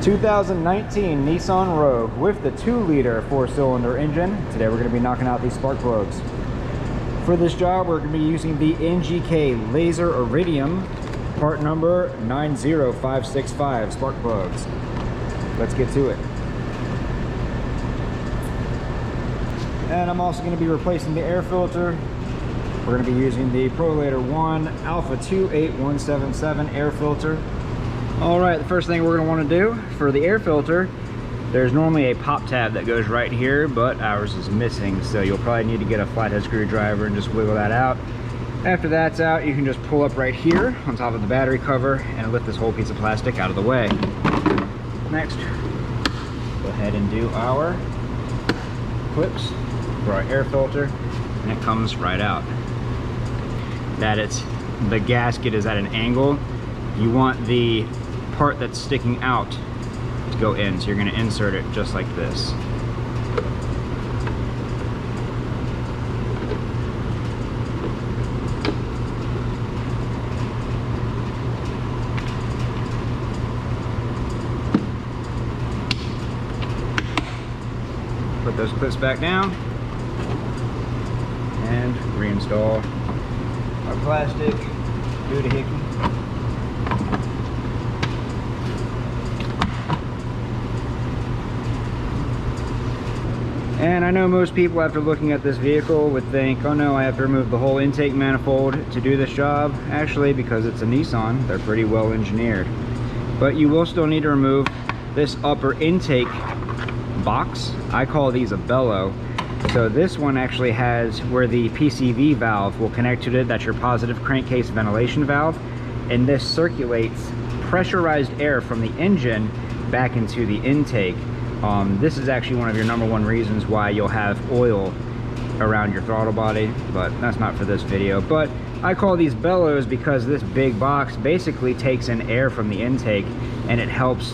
2019 Nissan Rogue with the 2-liter 4-cylinder engine. Today we're going to be knocking out these spark plugs. For this job, we're going to be using the NGK Laser Iridium, part number 90565 spark plugs. Let's get to it. And I'm also going to be replacing the air filter. We're going to be using the ProLader 1 Alpha 28177 air filter. Alright, the first thing we're going to want to do for the air filter, there's normally a pop tab that goes right here, but ours is missing, so you'll probably need to get a flathead screwdriver and just wiggle that out. After that's out, you can just pull up right here on top of the battery cover and lift this whole piece of plastic out of the way. Next, go ahead and do our clips for our air filter, and it comes right out. The gasket is at an angle. You want the part that's sticking out to go in, so you're going to insert it just like this. Put those clips back down and reinstall our plastic doohickey. And I know most people, after looking at this vehicle, would think, oh no, I have to remove the whole intake manifold to do this job. Actually, because it's a Nissan, they're pretty well engineered. But you will still need to remove this upper intake box. I call these a bellow. So this one actually has where the PCV valve will connect to it. That's your positive crankcase ventilation valve. And this circulates pressurized air from the engine back into the intake. This is actually one of your #1 reasons why you'll have oil around your throttle body, but that's not for this video. But I call these bellows because this big box basically takes in air from the intake and it helps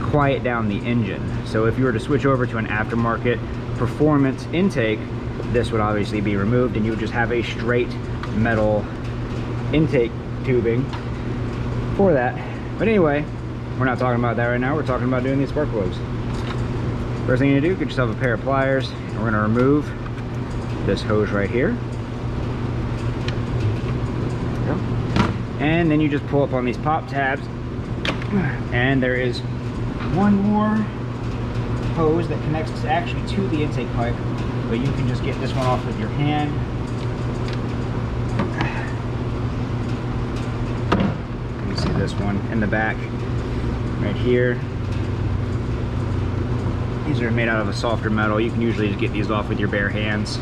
quiet down the engine. So if you were to switch over to an aftermarket performance intake, this would obviously be removed and you would just have a straight metal intake tubing for that. But anyway, we're not talking about that right now. We're talking about doing these spark plugs. First thing you need to do, get yourself a pair of pliers. And we're going to remove this hose right here. There we go. And then you just pull up on these pop tabs, and there is one more hose that connects actually to the intake pipe, but you can just get this one off with your hand. You can see this one in the back right here. These are made out of a softer metal. You can usually just get these off with your bare hands,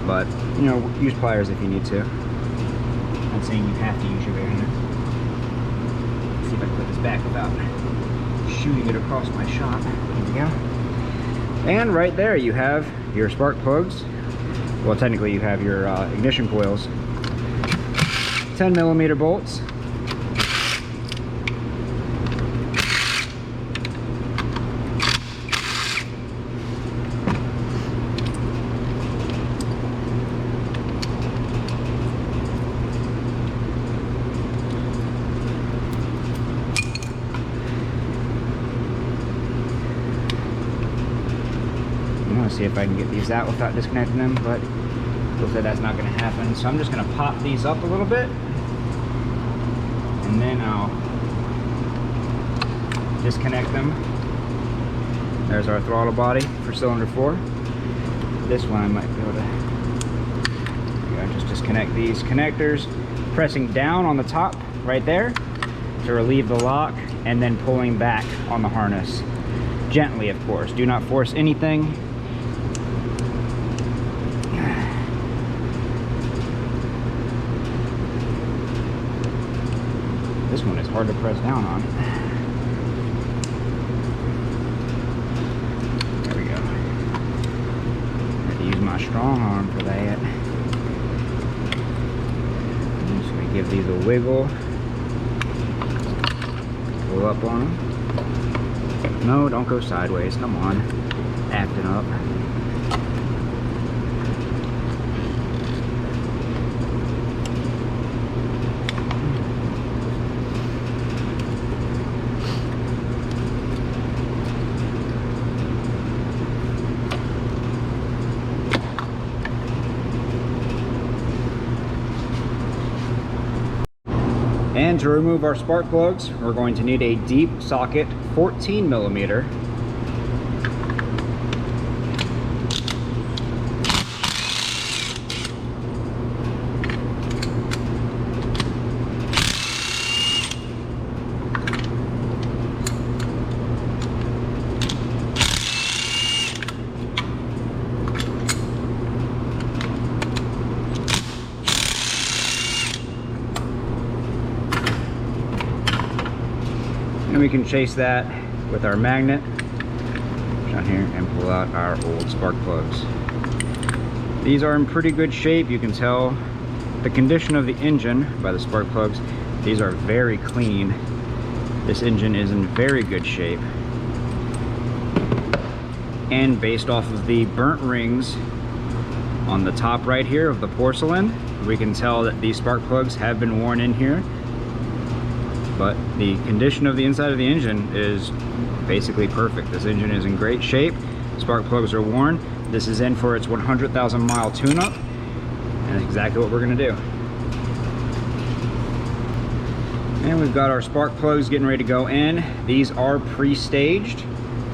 but you know, use pliers if you need to. I'm not saying you have to use your bare hands. Let's see if I can put this back without shooting it across my shop. There we go. And right there you have your spark plugs. Well, technically you have your ignition coils. 10mm bolts. See if I can get these out without disconnecting them, but looks like that's not going to happen. So I'm just going to pop these up a little bit, and then I'll disconnect them. There's our throttle body for cylinder 4. This one I might be able to just disconnect these connectors, pressing down on the top right there to relieve the lock, and then pulling back on the harness. Gently, of course. Do not force anything. This one is hard to press down on. There we go. I have to use my strong arm for that. I'm just going to give these a wiggle. Pull up on them. No, don't go sideways. Come on. Acting up. And to remove our spark plugs, we're going to need a deep socket 14 millimeter. And we can chase that with our magnet down here and pull out our old spark plugs. These are in pretty good shape. You can tell the condition of the engine by the spark plugs. These are very clean. This engine is in very good shape. And based off of the burnt rings on the top right here of the porcelain, we can tell that these spark plugs have been worn in here. But the condition of the inside of the engine is basically perfect. This engine is in great shape. Spark plugs are worn. This is in for its 100,000 mile tune-up, and that's exactly what we're gonna do. And we've got our spark plugs getting ready to go in. These are pre-staged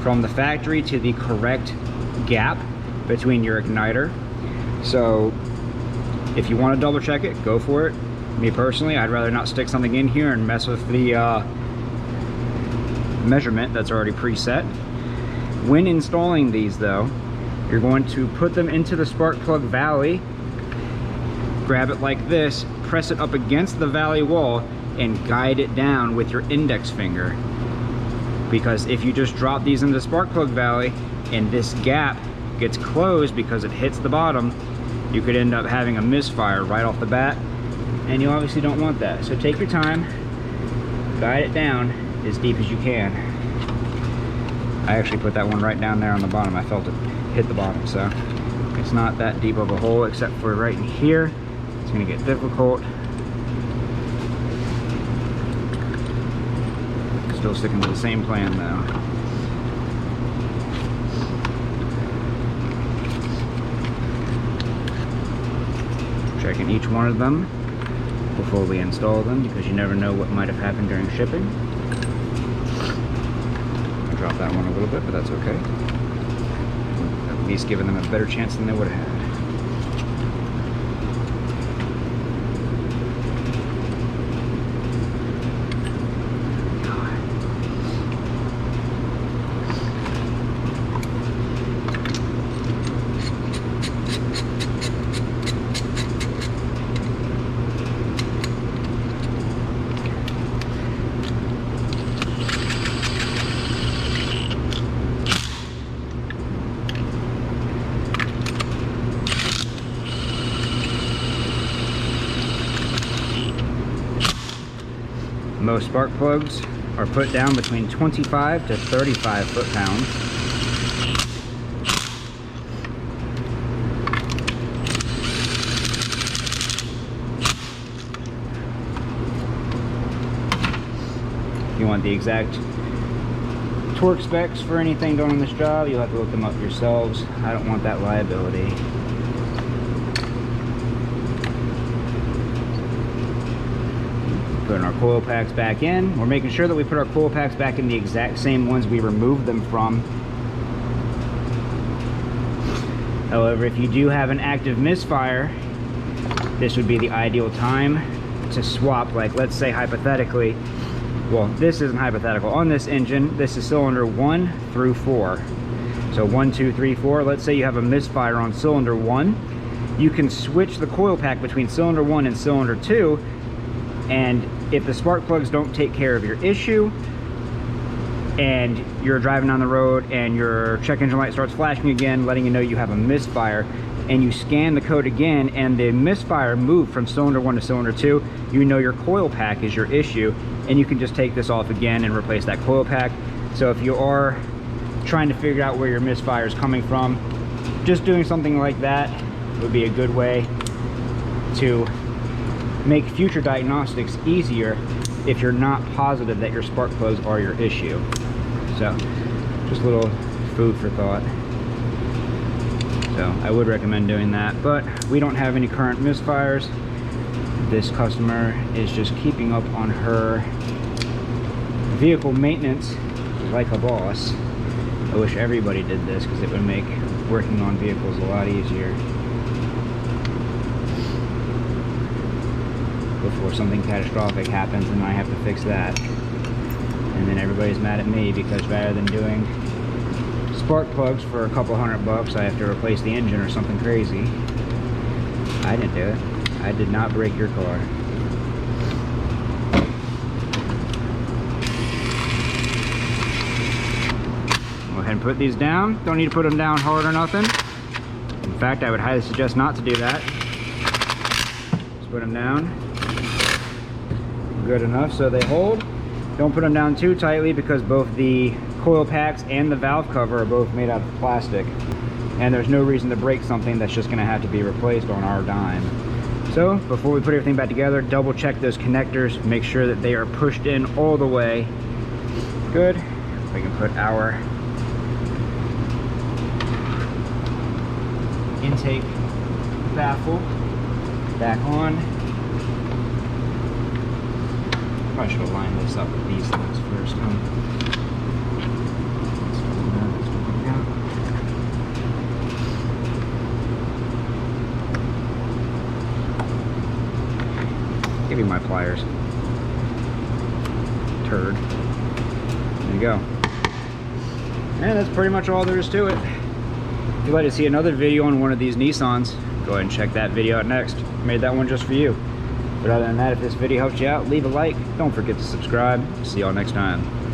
from the factory to the correct gap between your igniter. So if you want to double check it, go for it. Me personally, I'd rather not stick something in here and mess with the measurement that's already preset. When installing these though, you're going to put them into the spark plug valley, grab it like this, press it up against the valley wall, and guide it down with your index finger. Because if you just drop these in the spark plug valley and this gap gets closed because it hits the bottom, you could end up having a misfire right off the bat. And you obviously don't want that. So take your time, guide it down as deep as you can. I actually put that one right down there on the bottom. I felt it hit the bottom, so it's not that deep of a hole except for right in here. It's gonna get difficult. Still sticking to the same plan though. Checking each one of them before we install them, because you never know what might have happened during shipping. I dropped that one a little bit, but that's okay. At least giving them a better chance than they would have had. Most spark plugs are put down between 25 to 35 foot-pounds. If you want the exact torque specs for anything done on this job, you'll have to look them up yourselves. I don't want that liability. Putting our coil packs back in. We're making sure that we put our coil packs back in the exact same ones we removed them from. However, if you do have an active misfire, this would be the ideal time to swap. Like, let's say hypothetically, well, this isn't hypothetical. On this engine, this is cylinder 1 through 4. So 1, 2, 3, 4. Let's say you have a misfire on cylinder 1. You can switch the coil pack between cylinder 1 and cylinder 2, and if the spark plugs don't take care of your issue and you're driving down the road and your check engine light starts flashing again, letting you know you have a misfire, and you scan the code again and the misfire moved from cylinder 1 to cylinder 2, you know your coil pack is your issue, and you can just take this off again and replace that coil pack. So if you are trying to figure out where your misfire is coming from, just doing something like that would be a good way to make future diagnostics easier if you're not positive that your spark plugs are your issue. So just a little food for thought. So I would recommend doing that, but we don't have any current misfires. This customer is just keeping up on her vehicle maintenance like a boss. I wish everybody did this because it would make working on vehicles a lot easier. Before something catastrophic happens and I have to fix that. And then everybody's mad at me because rather than doing spark plugs for a couple $100, I have to replace the engine or something crazy. I didn't do it. I did not break your car. Go ahead and put these down. Don't need to put them down hard or nothing. In fact, I would highly suggest not to do that. Just put them down good enough so they hold. Don't put them down too tightly because both the coil packs and the valve cover are both made out of plastic. And there's no reason to break something that's just gonna have to be replaced on our dime. So before we put everything back together, double check those connectors, make sure that they are pushed in all the way. Good. We can put our intake baffle back on. Probably should have lined this up with these things first, huh? Give me my pliers. Turd. There you go. And that's pretty much all there is to it. If you'd like to see another video on one of these Nissans, go ahead and check that video out next. Made that one just for you. But other than that, if this video helped you out, leave a like. Don't forget to subscribe. See y'all next time.